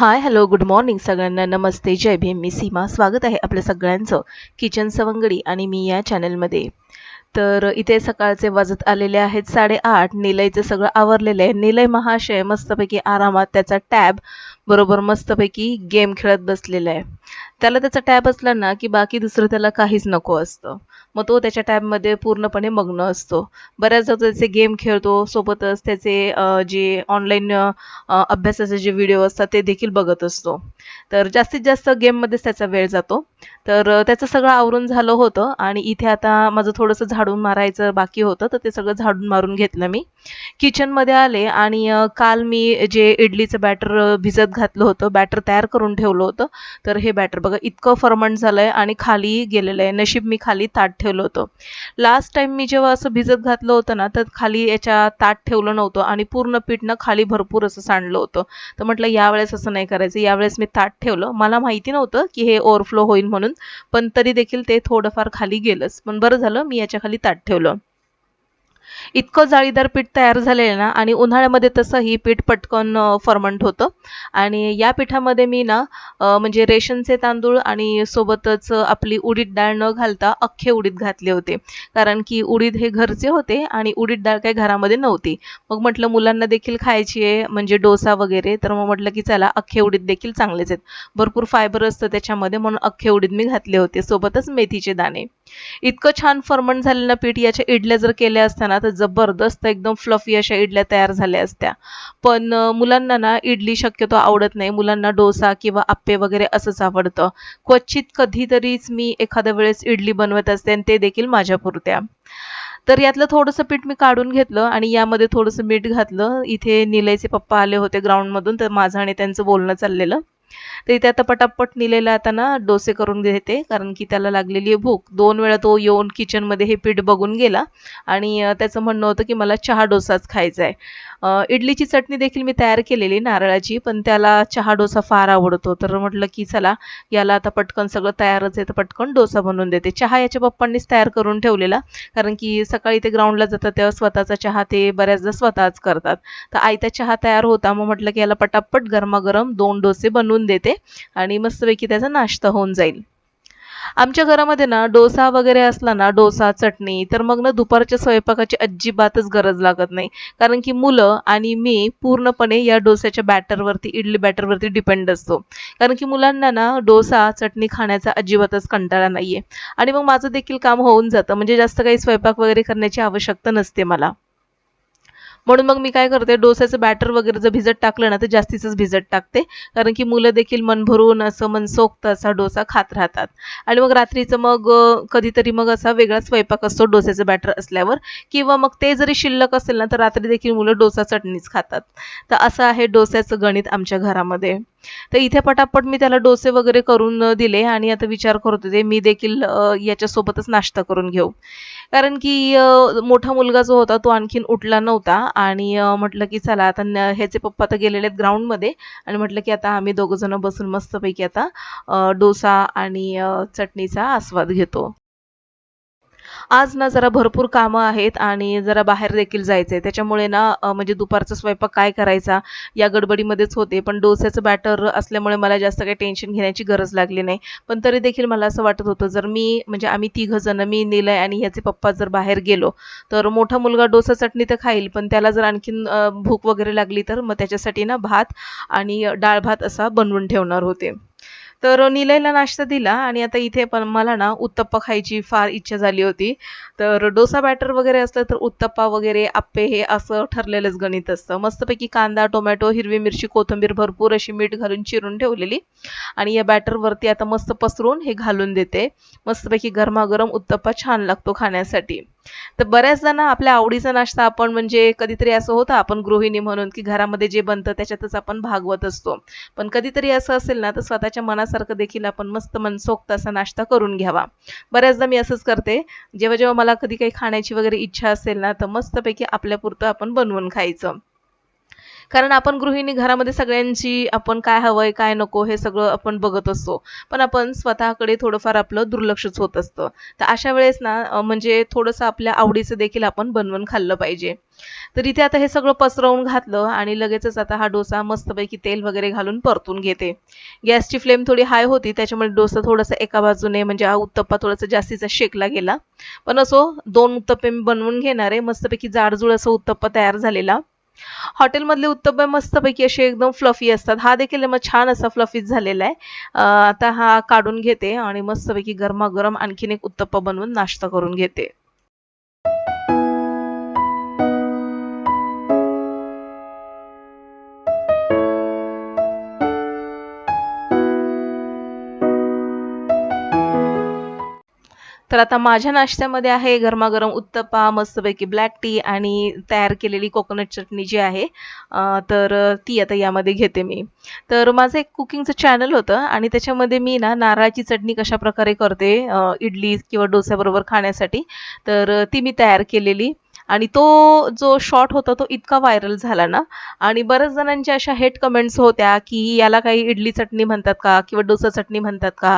हाय, hello, good morning सगळ्यांना. नमस्ते, जय भीम. मी सीमा. स्वागत आहे आपल्या सगळ्यांचं किचन सवंगडी आणि मी या चॅनलमध्ये. तर इथे सकाळचे वाजत आलेले आहेत 8:30. निलयचं सगळं आवरलेलं आहे. निलय महाशय मस्तपैकी आरामात त्याचा टॅब बरोबर मस्तपैकी गेम खेळत बसलेला आहे. त्याला त्याचा टॅब असला ना की बाकी दुसरं त्याला काहीच नको असतं. मग तो त्याच्या टॅबमध्ये पूर्णपणे मग्न असतो. बऱ्याचदा त्याचे गेम खेळतो, सोबतच त्याचे जे ऑनलाईन अभ्यासाचे जे व्हिडिओ असतात ते देखील बघत असतो. तर जास्तीत जास्त गेममध्येच त्याचा वेळ जातो. तर त्याचं सगळं आवरून झालं होतं आणि इथे आता माझं थोडंसं झाडून मारायचं बाकी होतं, तर ते सगळं झाडून मारून घेतलं मी. किचनमध्ये आले आणि काल मी जे इडलीचं बॅटर भिजत घातलं होतं, बॅटर तयार करून ठेवलं होतं. तर हे बॅटर बघा इतकं फर्मंट झालंय आणि खाली गेलेलं आहे. नशीब मी खाली ताट ठेवलं होतं. लास्ट टाइम मी जेव्हा असं भिजत घातलं होतं ना, तर खाली याच्या ताट ठेवलं नव्हतं आणि पूर्ण पीठ ना खाली भरपूर असं सांडलं होतं. तर म्हटलं यावेळेस असं नाही करायचं. यावेळेस मी ताट ठेवलं. मला माहिती नव्हतं की हे ओव्हरफ्लो होईल म्हणून, पण तरी देखील ते थोडंफार खाली गेलंच. पण बरं झालं मी याच्या खाली ताट ठेवलं. इतकं जाळीदार पीठ तयार झालेलं ना आणि उन्हाळ्यामध्ये तसंही पीठ पटकन फर्मंट होतं. आणि या पिठामध्ये मी ना म्हणजे रेशनचे तांदूळ आणि सोबतच आपली उडीद डाळ न घालता अख्खे उडीद घातले होते. कारण की उडीद हे घरचे होते आणि उडीद डाळ काही घरामध्ये नव्हती. मग म्हटलं मुलांना देखील खायची आहे म्हणजे डोसा वगैरे, तर मग म्हटलं की चला अख्खे उडीद देखील चांगलेच आहेत. भरपूर फायबर असतं त्याच्यामध्ये म्हणून अख्खे उडीद मी घातले होते, सोबतच मेथीचे दाणे. इतकं छान फर्मंट झालेलं पीठ याच्या इडल्या जर केल्या असत्या ना तर जबरदस्त एकदम फ्लफी अशा इडल्या तयार झाल्या असत्या. पण मुलांना ना इडली शक्यतो आवडत नाही. मुलांना डोसा किंवा आप्पे वगैरे असंच आवडतं. क्वचित कधीतरीच मी एखाद्या वेळेस इडली बनवत असते आणि ते देखील माझ्यापुरत्या. तर यातलं थोडंसं पीठ मी काढून घेतलं आणि यामध्ये थोडंसं मीठ घातलं. इथे निलयचे पप्पा आले होते ग्राउंडमधून, तर माझं आणि त्यांचं बोलणं चाललेलं. तर इथे आता पटापट निलेला आता ना डोसे करून देते, कारण की त्याला लागलेली आहे भूक. 2 वेळा तो येऊन किचनमध्ये हे पीठ बघून गेला आणि त्याचं म्हणणं होतं की मला चहा डोसाच खायचा आहे. इडलीची चटणी देखील मी तयार केलेली नारळाची, पण त्याला चहा डोसा फार आवडतो. तर म्हटलं की चला याला आता पटकन सगळं तयारच आहे तर पटकन डोसा बनवून देते. चहा याच्या पप्पांनीच तयार करून ठेवलेला, कारण की सकाळी ते ग्राउंडला जातात तेव्हा स्वतःचा चहा ते बऱ्याचदा स्वतःच करतात. तर आयता चहा तयार होता. मग म्हटलं की याला पटापट गरमागरम 2 डोसे बनवून देते आणि मस्तपैकी त्याचा नाश्ता होऊन जाईल. आमच्या घरामध्ये ना डोसा वगैरे असला ना, डोसा, चटणी, तर मग ना दुपारच्या स्वयंपाकाची अजिबातच गरज लागत नाही. कारण की मुलं आणि मी पूर्णपणे या डोस्याच्या बॅटरवरती, इडली बॅटरवरती डिपेंड असतो. कारण की मुलांना ना डोसा, चटणी खाण्याचा अजिबातच कंटाळा नाहीये आणि मग माझं देखील काम होऊन जातं. म्हणजे जास्त काही स्वयंपाक वगैरे करण्याची आवश्यकता नसते मला. म्हणून मग मी काय करते, डोस्याचं बॅटर वगैरे जर भिजत टाकलं ना तर जास्तीचंच भिजत टाकते. कारण की मुलं देखील मन भरून असं मनसोक्त असा डोसा खात राहतात. आणि मग रात्रीचं मग कधीतरी मग असा वेगळा स्वयंपाक असतो डोस्याचं बॅटर असल्यावर, किंवा मग ते जरी शिल्लक असेल ना तर रात्री देखील मुलं डोसा चटणीच खातात. तर असं आहे डोस्याचं गणित आमच्या घरामध्ये. तर इथे पटापट मी त्याला डोसे वगैरे करून दिले आणि आता विचार करत होते मी देखील याच्यासोबतच नाश्ता करून घेऊ. कारण की मोठा मुलगा जो होता तो आणखीन उठला नव्हता आणि म्हटलं की चला आता ह्याचे पप्पा तर गेलेले आहेत ग्राउंडमध्ये आणि म्हटलं की आता आम्ही दोघं जण बसून मस्तपैकी आता डोसा आणि चटणीचा आस्वाद घेतो. आज ना जरा भरपूर कामं आहेत आणि जरा बाहेर देखील जायचंय. त्याच्यामुळे ना म्हणजे दुपारचा स्वयंपाक काय करायचा या गडबडीमध्येच होते. पण डोस्याचं बॅटर असल्यामुळे मला जास्त काही टेन्शन घेण्याची गरज लागली नाही. पण तरी देखील मला असं वाटत होतं जर मी म्हणजे आम्ही तिघं जण, मी, निलय आणि ह्याचे पप्पा जर बाहेर गेलो, तर मोठा मुलगा डोसा चटणी तर खाईल, पण त्याला जर आणखीन भूक वगैरे लागली तर मग त्याच्यासाठी ना भात आणि डाळ भात असा बनवून ठेवणार होते. तर निलयला नाश्ता दिला आणि आता इथे पण मला ना उत्तप्पा खायची फार इच्छा झाली होती. तर डोसा बॅटर वगैरे असलं तर उत्तप्पा वगैरे आप्पे हे असं ठरलेलंच गणित असतं. मस्तपैकी कांदा, टोमॅटो, हिरवी मिरची, कोथिंबीर भरपूर अशी मीठ घालून चिरून ठेवलेली आणि या बॅटरवरती आता मस्त पसरून हे घालून देते. मस्तपैकी गरमागरम उत्तप्पा छान लागतो खाण्यासाठी. तर बऱ्याचदा ना आपल्या आवडीचा नाश्ता आपण म्हणजे कधीतरी असं होतं आपण गृहिणी म्हणून की घरामध्ये जे बनतं त्याच्यातच आपण भागवत असतो. पण कधीतरी असं असेल ना तर स्वतःच्या मनासारखं देखील आपण मस्त मनसोक्त असा नाश्ता करून घ्यावा. बऱ्याचदा मी असंच करते. जेव्हा जेव्हा मला कधी काही खाण्याची वगैरे इच्छा असेल ना तर मस्तपैकी आपल्यापुरतं आपण बनवून खायचं. कारण आपण गृहिणी घरामध्ये सगळ्यांची आपण काय हवंय काय नको हे सगळं आपण बघत असतो. पण आपण स्वतःकडे थोडंफार आपलं दुर्लक्षच होत असतं. तर अशा वेळेस ना म्हणजे थोडंसं आपल्या आवडीचं देखील आपण बनवून खाल्लं पाहिजे. तर इथे आता हे सगळं पसरवून घातलं आणि लगेचच आता हा डोसा मस्तपैकी तेल वगैरे घालून परतून घेते. गॅसची फ्लेम थोडी हाय होती त्याच्यामुळे डोसा थोडासा एका बाजूने म्हणजे हा उत्तप्पा थोडासा जास्तीचा शेकला गेला. पण असो 2 उत्तप्पे मी बनवून घेणार आहे. मस्तपैकी जाडजूड असा उत्तप्पा तयार झालेला. हॉटेलमधले उत्तप्पे मस्तपैकी असे एकदम फ्लफी असतात. हा देखील मग छान असा फ्लफीच झालेला आहे. आता हा काढून घेते आणि मस्तपैकी गरमागरम आणखीन एक उत्तप्पा बनवून नाश्ता करून घेते. तर आता माझ्या नाश्त्यामध्ये आहे गरमागरम उत्तप्पा, मस्तपैकी ब्लॅक टी आणि तयार केलेली कोकोनट चटणी जी आहे ती आता यामध्ये घेते मी. तर माझं एक कुकिंगचं चॅनल होतं आणि त्याच्यामध्ये मी ना नारळाची चटणी कशाप्रकारे करते इडली किंवा डोस्याबरोबर खाण्यासाठी ती मी तयार केलेली. आणि तो जो शॉट होता तो इतका व्हायरल झाला ना आणि बऱ्याच जणांच्या अशा हेट कमेंट्स होत्या, की याला काही इडली चटणी म्हणतात का? किंवा डोसा चटणी म्हणतात का?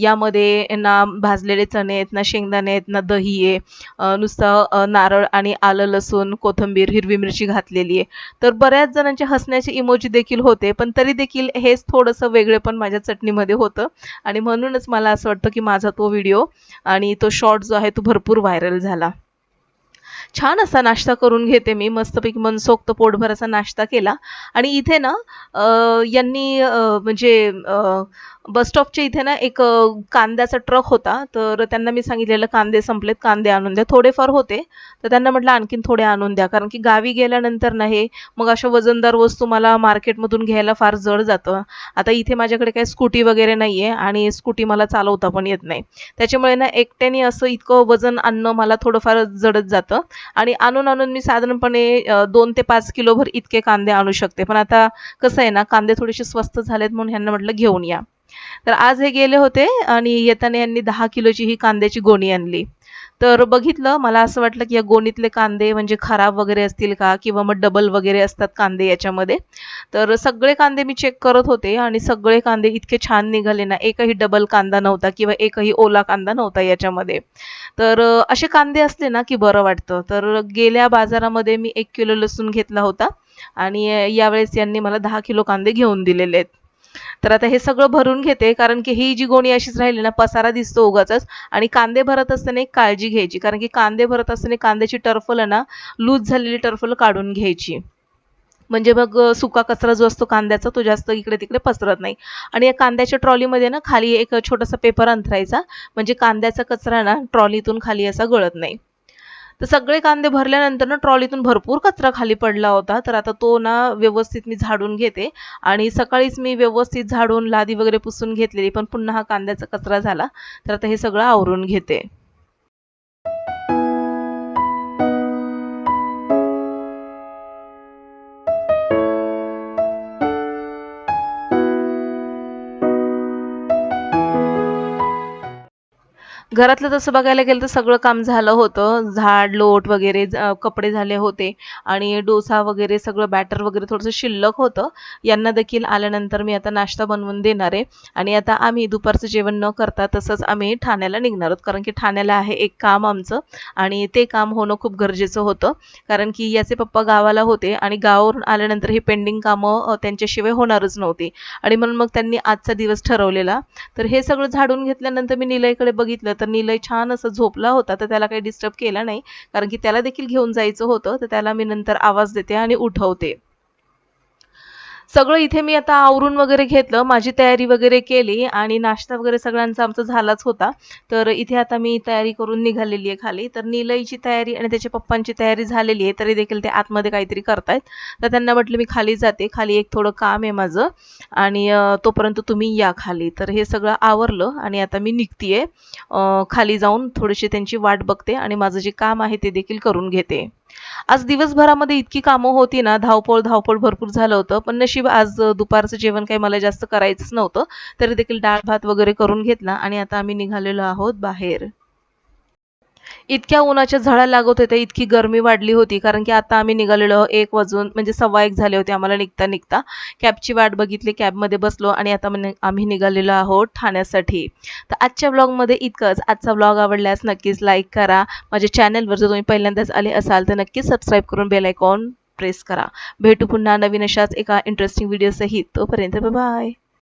यामध्ये ना भाजलेले चणे आहेत, ना शेंगदाणे आहेत, ना दही आहे. नुसतं नारळ आणि आलं, लसूण, कोथिंबीर, हिरवी मिरची घातलेली आहे. तर बऱ्याच जणांचे हसण्याचे इमोजी देखील होते. पण तरी देखील हेच थोडंसं वेगळेपण माझ्या चटणीमध्ये होतं आणि म्हणूनच मला असं वाटतं, की माझा तो व्हिडिओ आणि तो शॉर्ट जो आहे तो भरपूर व्हायरल झाला. छान असा नाश्ता करून घेते मी. मस्तपैकी मनसोक्त पोटभर असा नाश्ता केला आणि इथे ना यांनी म्हणजे बस स्टॉपच्या इथे ना एक कांद्याचा ट्रक होता. तर त्यांना मी सांगितलेलं कांदे संपलेत, कांदे आणून द्या. थोडेफार होते, तर त्यांना म्हटलं आणखीन थोडे आणून द्या. कारण की गावी गेल्यानंतर ना मग अशा वजनदार वस्तू मला मार्केटमधून घ्यायला फार जड जातं. आता इथे माझ्याकडे काही स्कूटी वगैरे नाहीये आणि स्कूटी मला चालवता पण येत नाही. त्याच्यामुळे ना एकट्याने असं इतकं वजन आणणं मला थोडंफार जडच जातं. आणि आणून मी साधारणपणे 2 ते 5 किलोभर इतके कांदे आणू शकते. पण आता कसं आहे ना, कांदे थोडेसे स्वस्त झालेत म्हणून ह्यांना म्हटलं घेऊन या. तर आज हे गेले होते आणि येताना यांनी 10 किलोची ही कांद्याची गोणी आणली. तर बघितलं मला असं वाटलं, की या गोणीतले कांदे म्हणजे खराब वगैरे असतील का? किंवा मग डबल वगैरे असतात कांदे याच्यामध्ये. तर सगळे कांदे मी चेक करत होते आणि सगळे कांदे इतके छान निघाले ना, एकही डबल कांदा नव्हता किंवा एकही ओला कांदा नव्हता याच्यामध्ये. असे कांदे असले ना, की बरं वाटतं. तर गेल्या बाजारामध्ये मी 1 किलो लसूण घेतला होता आणि यावेळेस यांनी मला 10 किलो कांदे घेऊन दिलेले आहेत. तर आता हे सगळं भरून घेते कारण की ही जी गोणी अशीच राहिली ना पसारा दिसतो उगाचच आणि कांदे भरत असताना एक काळजी घ्यायची कारण की कांदे भरत असताना कांद्याची टरफल आहे ना लूज झालेली टरफल काढून घ्यायची. म्हणजे मग सुका कचरा जो असतो कांद्याचा तो जास्त इकडे-तिकडे पसरत नाही. आणि या कांद्याच्या ट्रॉलीमध्ये ना खाली एक छोटासा पेपर अंथरायचा म्हणजे कांद्याचा कचरा ना ट्रॉलीतून खाली असा गळत नाही. तर सगळे कांदे भरल्यानंतर ना ट्रॉलीतून भरपूर कचरा खाली पडला होता. तर आता तो ना व्यवस्थित मी झाडून घेते आणि सकाळीच मी व्यवस्थित झाडून लादी वगैरे पुसून घेतलेली, पण पुन्हा हा कांद्याचा कचरा झाला. तर आता हे सगळं आवरून घेते. घरातलं तसं बघायला गेलं तर सगळं काम झालं होतं. झाड, लोट वगैरे कपडे झाले होते आणि डोसा वगैरे सगळं बॅटर वगैरे थोडंसं शिल्लक होतं. यांना देखील आल्यानंतर मी आता नाश्ता बनवून देणार आहे आणि आता आम्ही दुपारचं जेवण न करता तसंच आम्ही ठाण्याला निघणार आहोत. कारण की ठाण्याला आहे एक काम आमचं आणि ते काम होणं खूप गरजेचं होतं. कारण की याचे पप्पा गावाला होते आणि गावावरून आल्यानंतर ही पेंडिंग कामं त्यांच्याशिवाय होणारच नव्हती आणि म्हणून मग त्यांनी आजचा दिवस ठरवलेला. तर हे सगळं झाडून घेतल्यानंतर मी निलयकडे बघितलं तर निलय छान असं झोपला होता तर त्याला काही डिस्टर्ब केला नाही कारण की त्याला देखील घेऊन जायचं होतं तर त्याला मी नंतर आवाज देते आणि उठवते. सगळं इथे मी आता आवरून वगैरे घेतलं, माझी तयारी वगैरे केली आणि नाश्ता वगैरे सगळ्यांचा आमचा झालाच होता. तर इथे आता मी तयारी करून निघालेली आहे खाली. तर निलयची तयारी आणि त्याच्या पप्पांची तयारी झालेली आहे, तरी देखील ते आतमध्ये काहीतरी करतायत. तर त्यांना म्हटलं मी खाली जाते, खाली एक थोडं काम आहे माझं आणि तोपर्यंत तुम्ही या खाली. तर हे सगळं आवरलं आणि आता मी निघतीये. खाली जाऊन थोडीशी त्यांची वाट बघते आणि माझं जे काम आहे ते देखील करून घेते. आज दिवसभरामध्ये इतकी कामं होती ना, धावपळ भरपूर झालं होतं. पण नशीब आज दुपारचं जेवण काही मला जास्त करायचंच नव्हतं. तरी देखील डाळ-भात वगैरे करून घेतला आणि आता आम्ही निघालेलो आहोत बाहेर. इतक्या उन्हाच्या झळा लागत होत्या, इतकी गरमी वाढली होती. कारण की आता आम्ही निघालेलो 1 वाजून म्हणजे 1:15 झाले होते आम्हाला निघता. कॅबची वाट बघितली, कॅबमध्ये बसलो आणि आता आम्ही निघालेलो आहोत ठाण्यासाठी. तर आजच्या व्लॉगमध्ये इतकंच. आजचा व्लॉग आवडल्यास नक्कीच लाईक करा. माझ्या चॅनलवर जर तुम्ही पहिल्यांदाच आले असाल तर नक्कीच सबस्क्राईब करून बेल आयकॉन प्रेस करा. भेटू पुन्हा नवीन अशाच एका इंटरेस्टिंग व्हिडिओसहित. तोपर्यंत बाय.